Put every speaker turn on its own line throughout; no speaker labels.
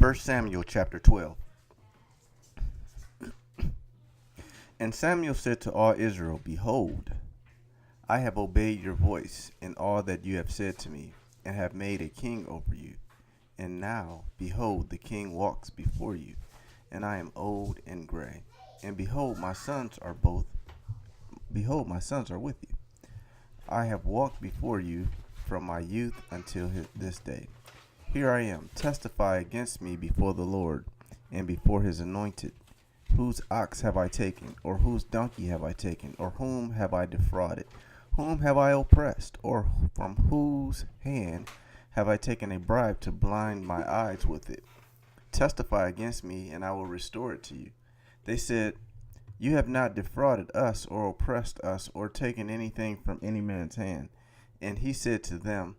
1 Samuel chapter 12. And Samuel said to all Israel, Behold, I have obeyed your voice in all that you have said to me, and have made a king over you. And now, behold, the king walks before you, and I am old and gray. And behold, my sons are with you. I have walked before you from my youth until this day. Here I am, testify against me before the Lord, and before his anointed. Whose ox have I taken, or whose donkey have I taken, or whom have I defrauded? Whom have I oppressed, or from whose hand have I taken a bribe to blind my eyes with it? Testify against me, and I will restore it to you. They said, You have not defrauded us, or oppressed us, or taken anything from any man's hand. And he said to them,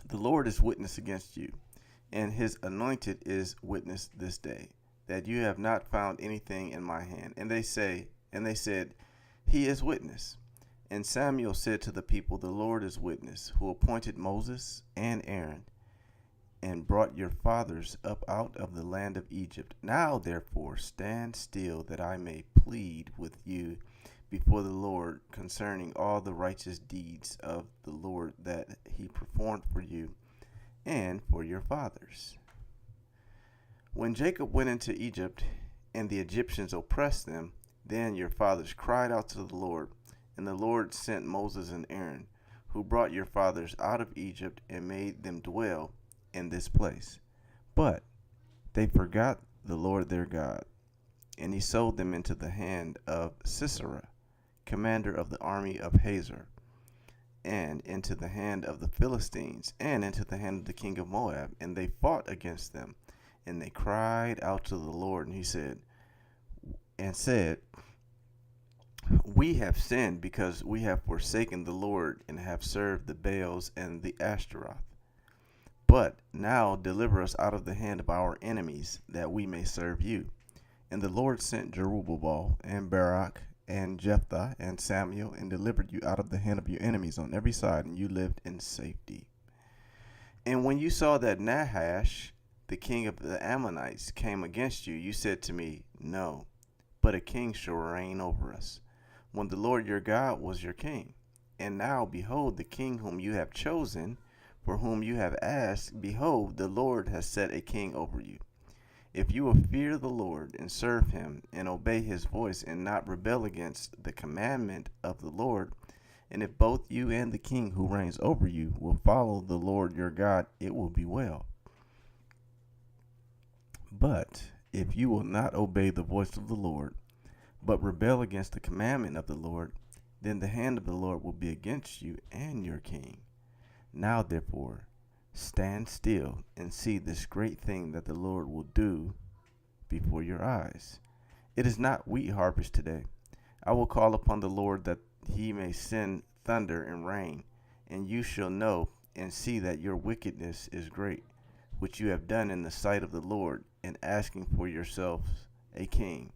The Lord is witness against you, and his anointed is witness this day, that you have not found anything in my hand. And they said, He is witness. And Samuel said to the people, The Lord is witness, who appointed Moses and Aaron, and brought your fathers up out of the land of Egypt. Now therefore stand still, that I may plead with you before the Lord concerning all the righteous deeds of the Lord that he performed for you and for your fathers. When Jacob went into Egypt, and the Egyptians oppressed them, then your fathers cried out to the Lord, and the Lord sent Moses and Aaron, who brought your fathers out of Egypt and made them dwell in this place. But they forgot the Lord their God, and he sold them into the hand of Sisera, commander of the army of Hazor, and into the hand of the Philistines, and into the hand of the king of Moab, and they fought against them. And they cried out to the Lord, and he said, We have sinned because we have forsaken the Lord and have served the Baals and the Ashtaroth. But now deliver us out of the hand of our enemies, that we may serve you. And the Lord sent Jerubbaal and Barak and Jephthah and Samuel, and delivered you out of the hand of your enemies on every side, and you lived in safety. And when you saw that Nahash, the king of the Ammonites, came against you, you said to me, No, but a king shall reign over us, when the Lord your God was your king. And now, behold, the king whom you have chosen, for whom you have asked, behold, the Lord has set a king over you. If you will fear the Lord, and serve him, and obey his voice, and not rebel against the commandment of the Lord, and if both you and the king who reigns over you will follow the Lord your God, it will be well. But if you will not obey the voice of the Lord, but rebel against the commandment of the Lord, then the hand of the Lord will be against you and your king. Now therefore, stand still and see this great thing that the Lord will do before your eyes. It is not wheat harvest today. I will call upon the Lord that he may send thunder and rain, and you shall know and see that your wickedness is great, which you have done in the sight of the Lord, in asking for yourselves a king.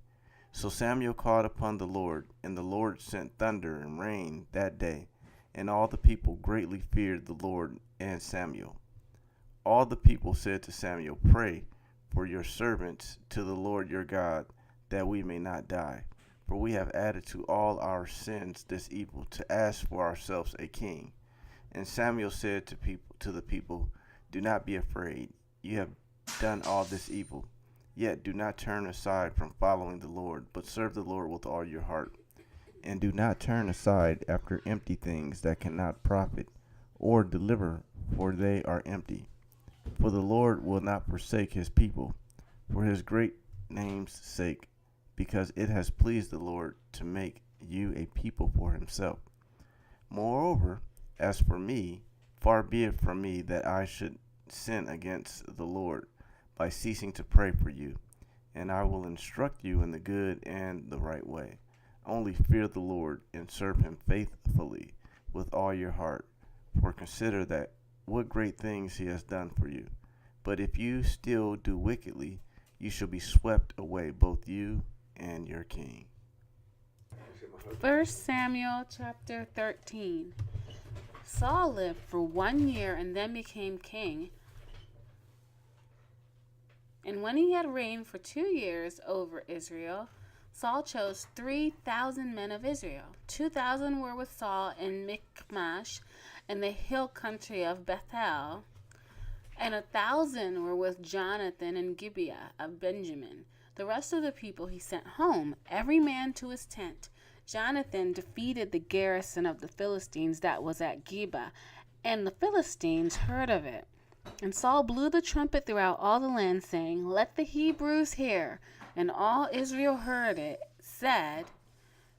So Samuel called upon the Lord, and the Lord sent thunder and rain that day, and all the people greatly feared the Lord and Samuel. All the people said to Samuel, Pray for your servants to the Lord your God, that we may not die. For we have added to all our sins this evil, to ask for ourselves a king. And Samuel said to the people, Do not be afraid. You have done all this evil. Yet do not turn aside from following the Lord, but serve the Lord with all your heart. And do not turn aside after empty things that cannot profit or deliver, for they are empty. For the Lord will not forsake his people, for his great name's sake, because it has pleased the Lord to make you a people for himself. Moreover, as for me, far be it from me that I should sin against the Lord by ceasing to pray for you, and I will instruct you in the good and the right way. Only fear the Lord and serve him faithfully with all your heart, for consider that what great things he has done for you. But if you still do wickedly, you shall be swept away, both you and your king.
1 Samuel chapter 13. Saul lived for 1 year and then became king. And when he had reigned for 2 years over Israel, Saul chose 3,000 men of Israel. 2,000 were with Saul in Michmash and the hill country of Bethel, and 1,000 were with Jonathan in Gibeah of Benjamin. The rest of the people he sent home, every man to his tent. Jonathan defeated the garrison of the Philistines that was at Gibeah, and the Philistines heard of it. And Saul blew the trumpet throughout all the land, saying, "Let the Hebrews hear." And all Israel heard it, said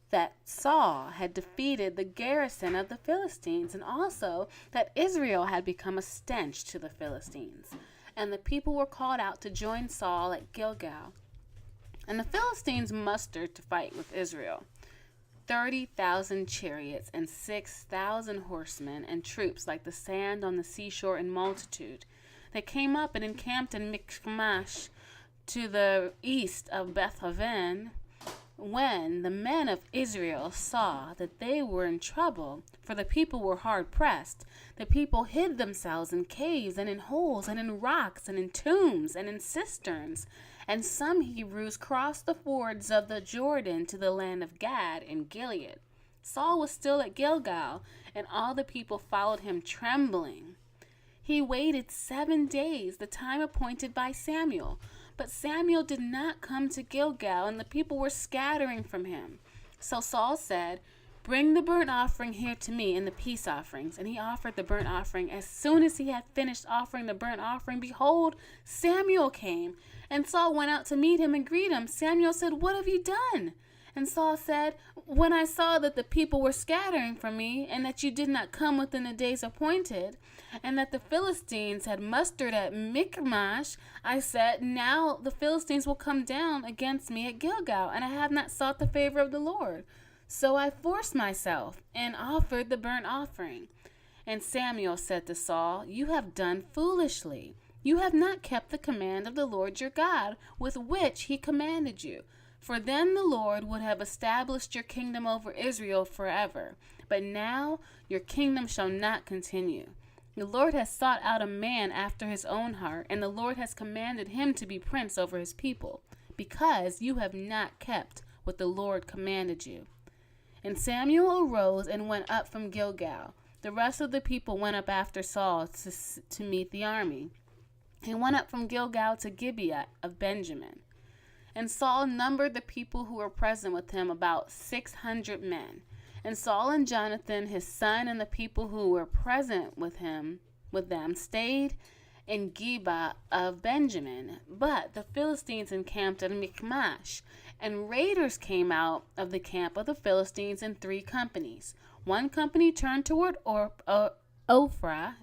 that Saul had defeated the garrison of the Philistines, and also that Israel had become a stench to the Philistines. And the people were called out to join Saul at Gilgal. And the Philistines mustered to fight with Israel 30,000 chariots and 6,000 horsemen and troops like the sand on the seashore in multitude. They came up and encamped in Michmash to the east of Beth-hoven. When the men of Israel saw that they were in trouble, for the people were hard pressed, the people hid themselves in caves and in holes and in rocks and in tombs and in cisterns. And some Hebrews crossed the fords of the Jordan to the land of Gad and Gilead. Saul was still at Gilgal, and all the people followed him trembling. He waited 7 days, the time appointed by Samuel. But Samuel did not come to Gilgal, and the people were scattering from him. So Saul said, "Bring the burnt offering here to me and the peace offerings." And he offered the burnt offering. As soon as he had finished offering the burnt offering, behold, Samuel came. And Saul went out to meet him and greet him. Samuel said, "What have you done?" And Saul said, "When I saw that the people were scattering from me, and that you did not come within the days appointed, and that the Philistines had mustered at Michmash, I said, now the Philistines will come down against me at Gilgal, and I have not sought the favor of the Lord. So I forced myself and offered the burnt offering." And Samuel said to Saul, "You have done foolishly. You have not kept the command of the Lord your God, with which he commanded you. For then the Lord would have established your kingdom over Israel forever. But now your kingdom shall not continue. The Lord has sought out a man after his own heart, and the Lord has commanded him to be prince over his people, because you have not kept what the Lord commanded you." And Samuel arose and went up from Gilgal. The rest of the people went up after Saul to meet the army. He went up from Gilgal to Gibeah of Benjamin. And Saul numbered the people who were present with him about 600 men. And Saul and Jonathan his son and the people who were present with them stayed in Gibeah of Benjamin. But the Philistines encamped at Michmash, and raiders came out of the camp of the Philistines in 3 companies. One company turned toward Ophrah,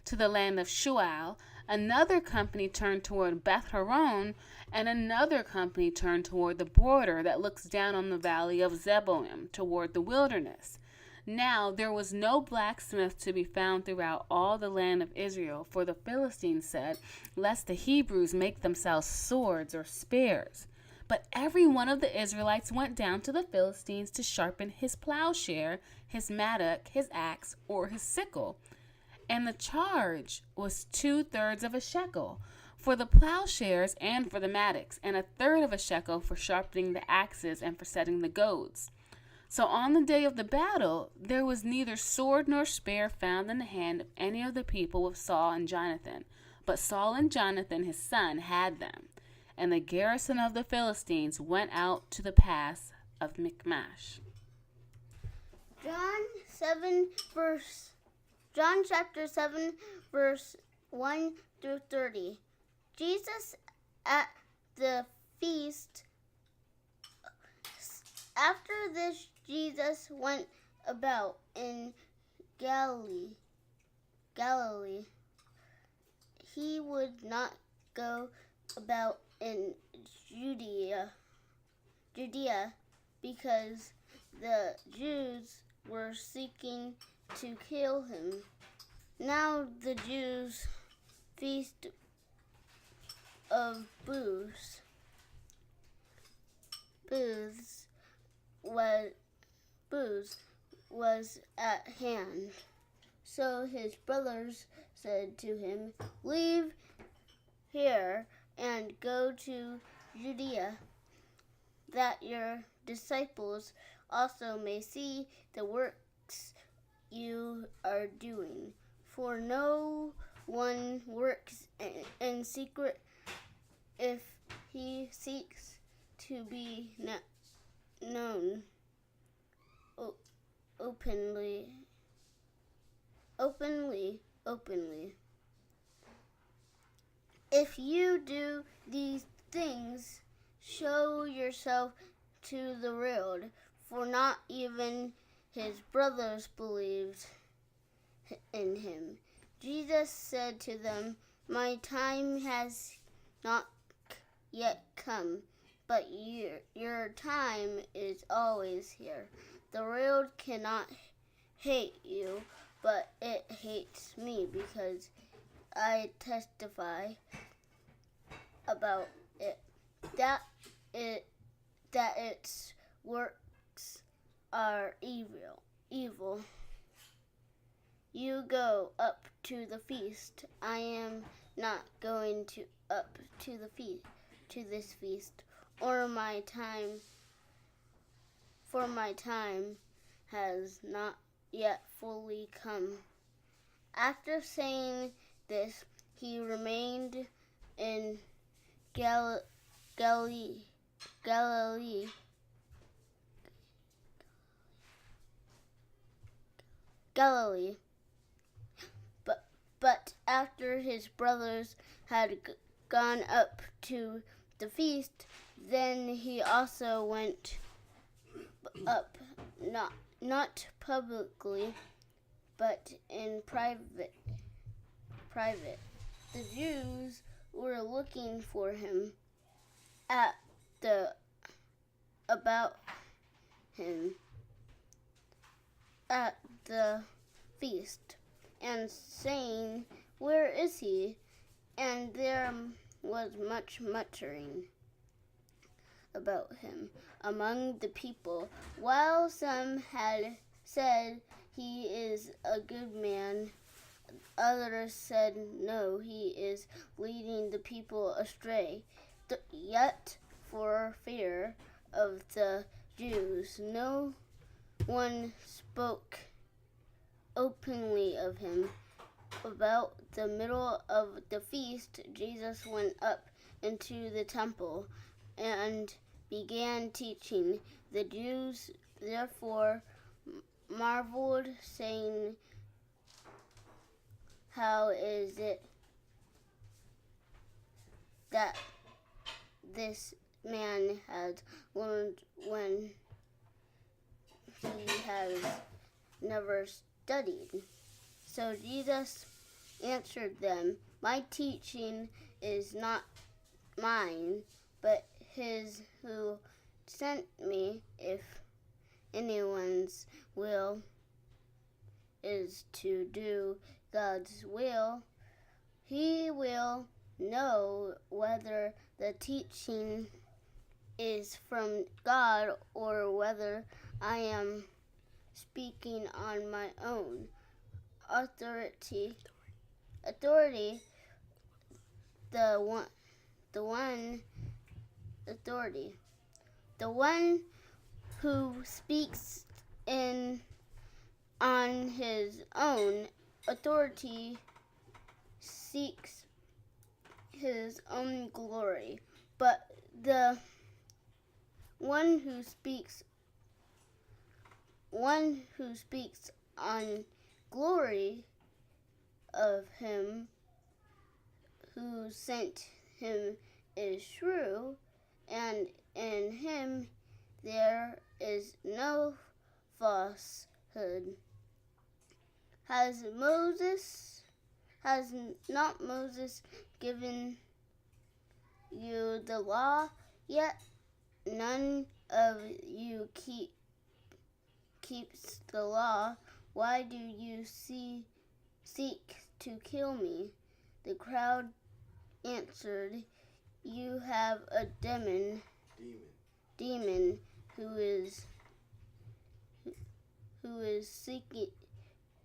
to the land of Shual. Another company turned toward Beth-horon, and another company turned toward the border that looks down on the valley of Zeboim, toward the wilderness. Now there was no blacksmith to be found throughout all the land of Israel, for the Philistines said, "Lest the Hebrews make themselves swords or spears." But every one of the Israelites went down to the Philistines to sharpen his plowshare, his mattock, his axe, or his sickle. And the charge was 2/3 of a shekel for the plowshares and for the mattocks, and 1/3 of a shekel for sharpening the axes and for setting the goads. So on the day of the battle, there was neither sword nor spear found in the hand of any of the people with Saul and Jonathan, but Saul and Jonathan his son had them. And the garrison of the Philistines went out to the pass of Michmash.
John chapter 7, verse 1 through 30. Jesus at the feast. After this, Jesus went about in Galilee. He would not go about in Judea, because the Jews were seeking to kill him. Now the Jews' feast of booths was at hand. So his brothers said to him, "Leave here and go to Judea, that your disciples also may see the works you are doing. For no one works in secret if he seeks to be known openly. If you do these things, show yourself to the world, for not even his brothers believed in him. Jesus said to them, my time has not yet come, but your time is always here. The world cannot hate you, but it hates me because I testify about it that its works are evil. You go up to the feast. I am not going up to this feast, or my time, for my time has not yet fully come. After saying this, he remained in Galilee. But after his brothers had gone up to the feast, then he also went up, not publicly, but in private. The Jews were looking for him about him at the feast, and saying, where is he? And there was much muttering about him among the people. While some had said, he is a good man, others said, no, he is leading the people astray. Yet, for fear of the Jews, no one spoke openly of him. About the middle of the feast, Jesus went up into the temple and began teaching. The Jews therefore marveled, saying, how is it that this man has learned when he has never studied? So Jesus answered them, my teaching is not mine, but his who sent me. If anyone's will is to do God's will, he will know whether the teaching is from God or whether I am speaking on my own authority. The one who speaks on his own authority seeks his own glory, but the one who speaks on glory of him who sent him is true, and in him there is no falsehood. Has not Moses given you the law? Yet none of you keeps the law. Why do you seek to kill me? The crowd answered, you have a demon who is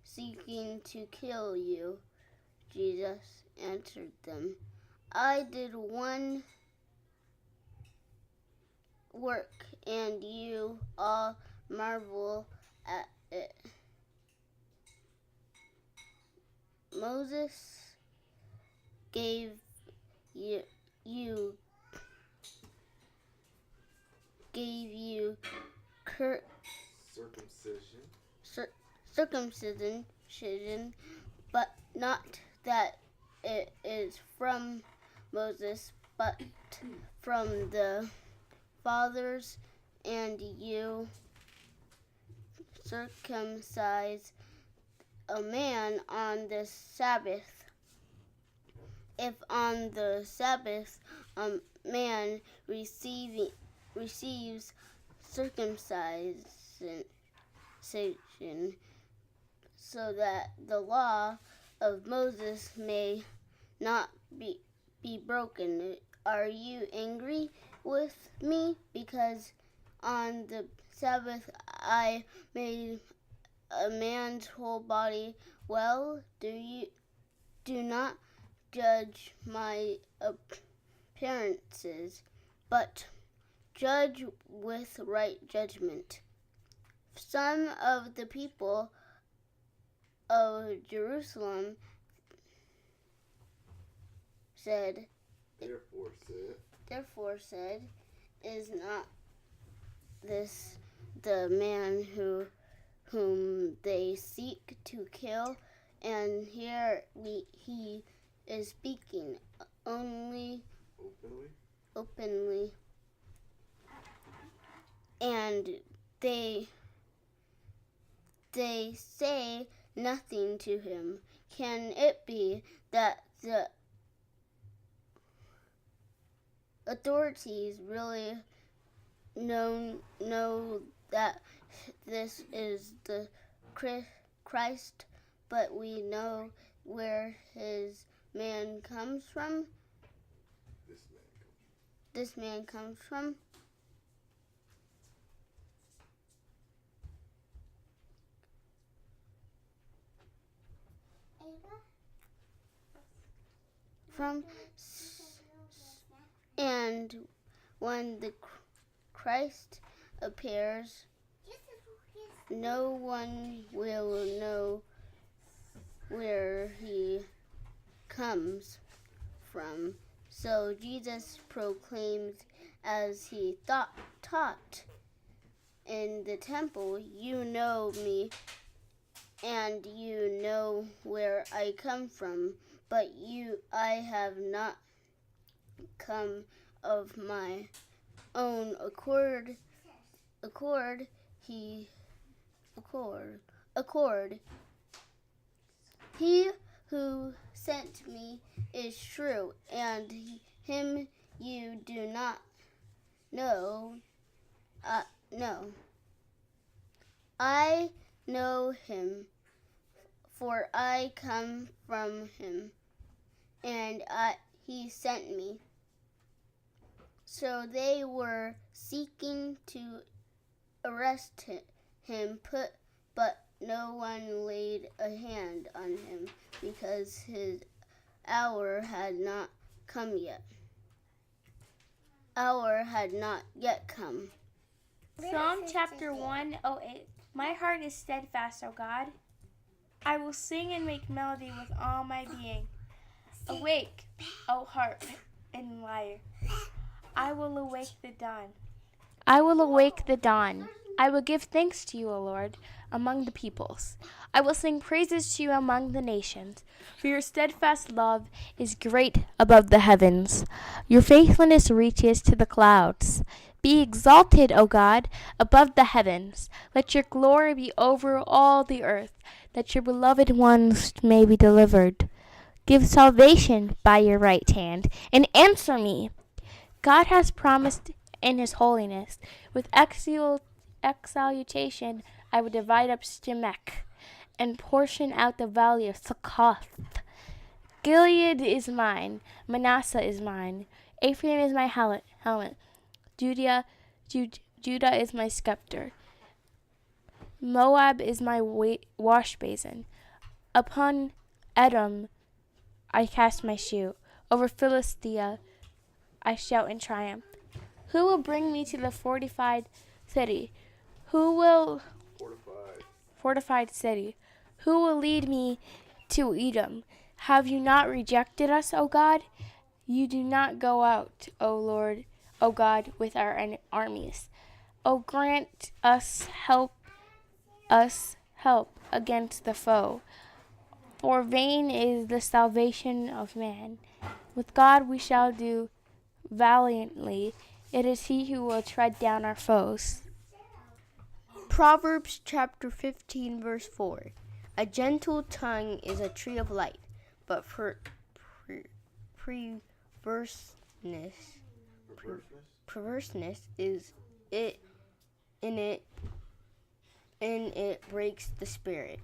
seeking to kill you. Jesus answered them, I did one work, and you all marvel at it. Moses gave you circumcision, but not that it is from Moses, but from the fathers, and you circumcise a man on the Sabbath. If on the Sabbath a man receives circumcision, so that the law of Moses may not be broken, are you angry with me because on the Sabbath I made a man's whole body well? Do not judge my appearances, but judge with right judgment. Some of the people of Jerusalem therefore said, is not this the man whom they seek to kill? And here he is speaking openly, and they say nothing to him. Can it be that the authorities really know that this is the Christ, but we know where his man comes from? This man comes from? And when the Christ appears, no one will know where he comes from. So Jesus proclaimed as he taught in the temple, you know me, and you know where I come from, but I have not come of my own accord. He who sent me is true, and him you do not know. No, I know him, for I come from him, and he sent me. So they were seeking to arrest him, but no one laid a hand on him, because his hour had not yet come.
Psalm chapter 108. My heart is steadfast, O God. I will sing and make melody with all my being. Awake, O harp and lyre. I will awake the dawn. I will awake the dawn. I will give thanks to you, O Lord, among the peoples. I will sing praises to you among the nations, for your steadfast love is great above the heavens. Your faithfulness reaches to the clouds. Be exalted, O God, above the heavens. Let your glory be over all the earth, that your beloved ones may be delivered. Give salvation by your right hand, and answer me. God has promised in his holiness. With exaltation I will divide up Shemek, and portion out the valley of Succoth. Gilead is mine, Manasseh is mine, Ephraim is my helmet, Judah is my scepter, Moab is my wash basin. Upon Edom I cast my shoe. Over Philistia I shout in triumph. Who will bring me to the fortified city? Fortified city. Who will lead me to Edom? Have you not rejected us, O God? You do not go out, O Lord, O God, with our armies. O grant us help against the foe. For vain is the salvation of man. With God we shall do valiantly. It is he who will tread down our foes.
Proverbs chapter 15, verse 4. A gentle tongue is a tree of life, but perverseness is it, and it breaks the spirit.